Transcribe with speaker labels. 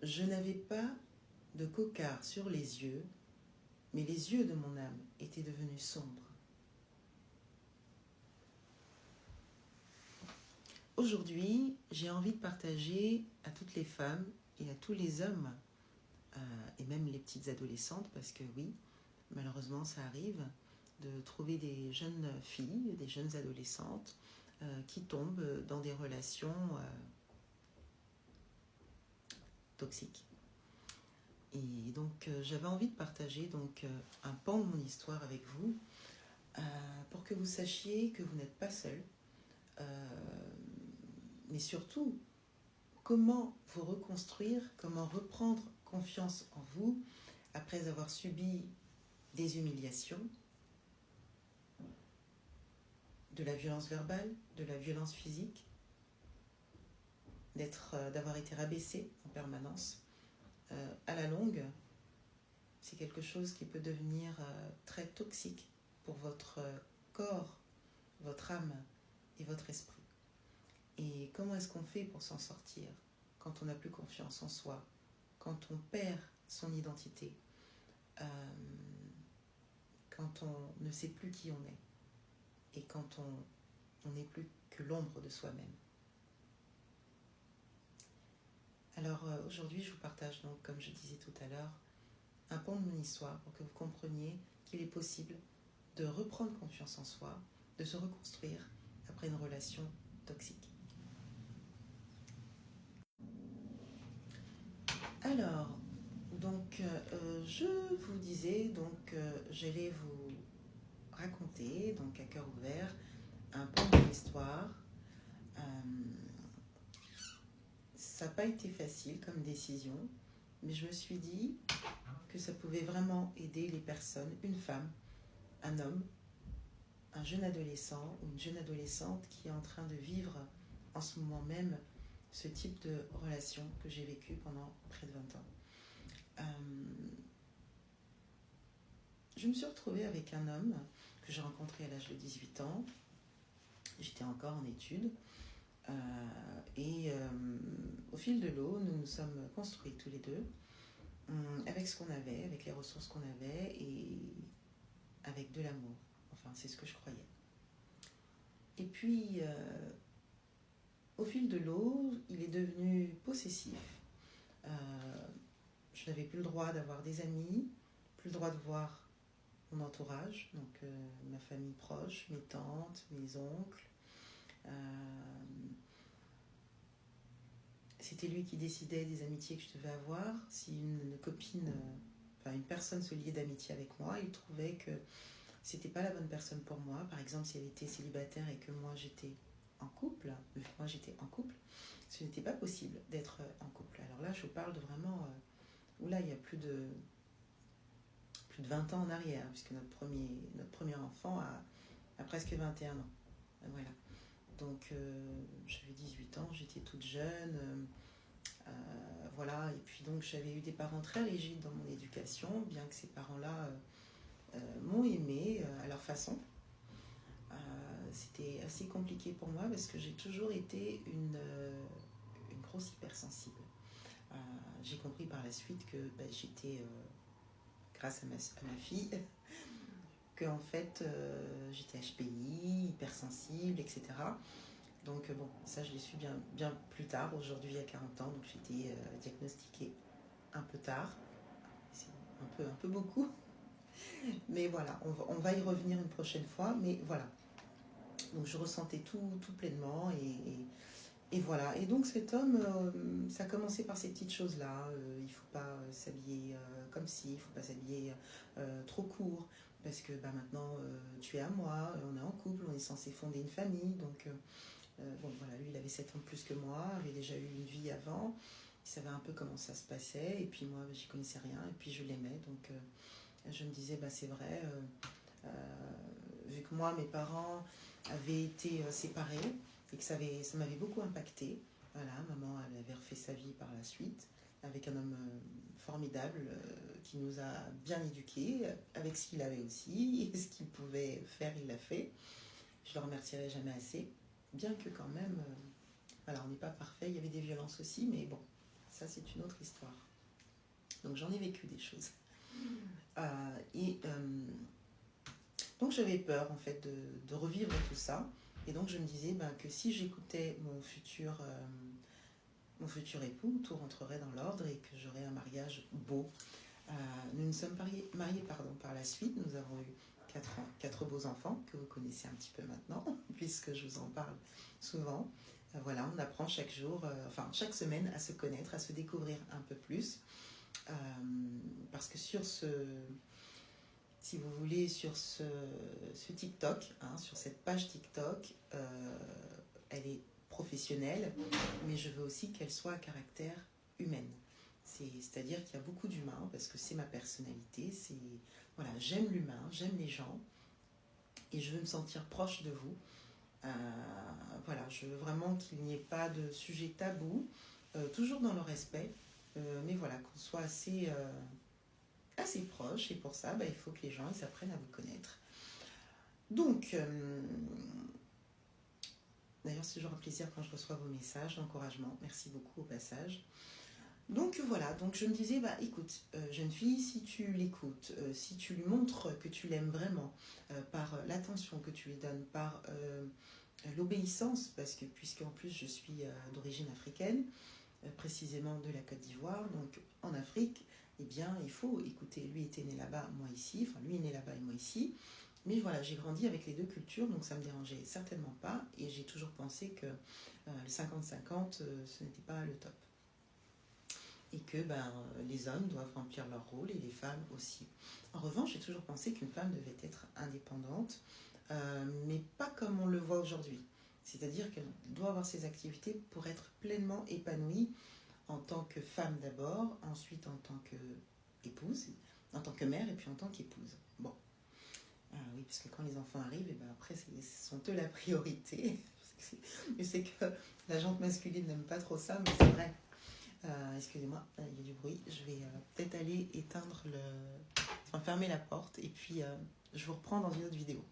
Speaker 1: Je n'avais pas de cocard sur les yeux, mais les yeux de mon âme étaient devenus sombres. Aujourd'hui, j'ai envie de partager à toutes les femmes et à tous les hommes, et même les petites adolescentes, parce que oui, malheureusement ça arrive, de trouver des jeunes filles, des jeunes adolescentes qui tombent dans des relations toxiques. Et donc j'avais envie de partager un pan de mon histoire avec vous pour que vous sachiez que vous n'êtes pas seul, mais surtout comment vous reconstruire, comment reprendre confiance en vous après avoir subi des humiliations, de la violence verbale, de la violence physique, d'avoir été rabaissé en permanence. À la longue, c'est quelque chose qui peut devenir très toxique pour votre corps, votre âme et votre esprit. Et comment est-ce qu'on fait pour s'en sortir quand on n'a plus confiance en soi, quand on perd son identité, quand on ne sait plus qui on est et quand on n'est plus que l'ombre de soi-même. Alors aujourd'hui, je vous partage donc, comme je disais tout à l'heure, un pan de mon histoire pour que vous compreniez qu'il est possible de reprendre confiance en soi, de se reconstruire après une relation toxique. Alors, donc, je vous disais, j'allais vous raconter, donc à cœur ouvert, un pan de l'histoire. Ça n'a pas été facile comme décision, mais je me suis dit que ça pouvait vraiment aider les personnes, une femme, un homme, un jeune adolescent ou une jeune adolescente qui est en train de vivre en ce moment même ce type de relation que j'ai vécu pendant près de 20 ans. Je me suis retrouvée avec un homme que j'ai rencontré à l'âge de 18 ans. J'étais encore en études. Au fil de l'eau, nous nous sommes construits tous les deux avec ce qu'on avait, avec les ressources qu'on avait et avec de l'amour. Enfin, c'est ce que je croyais. Et puis, au fil de l'eau, il est devenu possessif. Je n'avais plus le droit d'avoir des amis, plus le droit de voir mon entourage, donc ma famille proche, mes tantes, mes oncles. C'était lui qui décidait des amitiés que je devais avoir. Si une copine, une personne se liait d'amitié avec moi, il trouvait que c'était pas la bonne personne pour moi. Par exemple, si elle était célibataire et que moi j'étais en couple, ce n'était pas possible d'être en couple. Alors là, je vous parle de vraiment, il y a plus de 20 ans en arrière, puisque notre premier enfant a presque 21 ans. Voilà. Donc j'avais 18 ans, j'étais toute jeune. Voilà. Et puis donc j'avais eu des parents très rigides dans mon éducation, bien que ces parents-là m'ont aimée à leur façon. C'était assez compliqué pour moi parce que j'ai toujours été une grosse hypersensible. J'ai compris par la suite que j'étais, grâce à ma fille, que en fait j'étais HPI, hypersensible, etc. Donc ça je l'ai su bien plus tard, aujourd'hui à 40 ans, donc j'ai été diagnostiquée un peu tard, c'est un peu beaucoup, mais voilà, on va y revenir une prochaine fois, mais voilà. Donc je ressentais tout pleinement et voilà. Et donc cet homme, ça a commencé par ces petites choses-là. Il ne faut pas s'habiller comme ci, il ne faut pas s'habiller trop court, parce que maintenant tu es à moi, on est en couple, on est censé fonder une famille. Donc voilà, lui il avait 7 ans de plus que moi, avait déjà eu une vie avant, il savait un peu comment ça se passait, et puis moi j'y connaissais rien, et puis je l'aimais. Donc je me disais, c'est vrai, vu que moi mes parents avaient été séparés et que ça m'avait beaucoup impacté. Voilà, maman elle avait refait sa vie par la suite avec un homme formidable qui nous a bien éduqués, avec ce qu'il avait aussi, et ce qu'il pouvait faire, il l'a fait. Je le remercierai jamais assez, bien que quand même, on n'est pas parfait, il y avait des violences aussi, mais bon, ça c'est une autre histoire. Donc j'en ai vécu des choses. Et donc j'avais peur en fait de revivre tout ça. Et donc je me disais que si j'écoutais mon futur époux, tout rentrerait dans l'ordre et que j'aurais un mariage beau. Nous nous sommes mariés par la suite. Nous avons eu 4 beaux enfants que vous connaissez un petit peu maintenant, puisque je vous en parle souvent. Voilà, on apprend chaque jour, chaque semaine à se connaître, à se découvrir un peu plus. Parce que sur si vous voulez, sur ce TikTok, sur cette page TikTok, elle est professionnelle, mais je veux aussi qu'elle soit à caractère humaine. C'est-à-dire qu'il y a beaucoup d'humains, parce que c'est ma personnalité. Voilà, j'aime l'humain, j'aime les gens, et je veux me sentir proche de vous. Voilà, je veux vraiment qu'il n'y ait pas de sujet tabou, toujours dans le respect, mais voilà, qu'on soit assez proche, et pour ça, il faut que les gens ils apprennent à vous connaître. Donc, d'ailleurs, c'est toujours un plaisir quand je reçois vos messages d'encouragement. Merci beaucoup au passage. Donc voilà, donc je me disais, écoute, jeune fille, si tu l'écoutes, si tu lui montres que tu l'aimes vraiment, par l'attention que tu lui donnes, par l'obéissance, puisque en plus je suis d'origine africaine, précisément de la Côte d'Ivoire, donc en Afrique, eh bien il faut écouter. Lui était né là-bas, moi ici, lui est né là-bas et moi ici, mais voilà, j'ai grandi avec les deux cultures, donc ça me dérangeait certainement pas, et j'ai toujours pensé que le 50-50, ce n'était pas le top. Et que les hommes doivent remplir leur rôle et les femmes aussi. En revanche, j'ai toujours pensé qu'une femme devait être indépendante, mais pas comme on le voit aujourd'hui. C'est-à-dire qu'elle doit avoir ses activités pour être pleinement épanouie en tant que femme d'abord, ensuite en tant qu'épouse, en tant que mère et puis en tant qu'épouse. Bon. Oui, parce que quand les enfants arrivent, après, ce sont eux la priorité. Je sais que la gente masculine n'aime pas trop ça, mais c'est vrai. Excusez-moi, il y a du bruit. Je vais peut-être aller éteindre fermer la porte et puis je vous reprends dans une autre vidéo.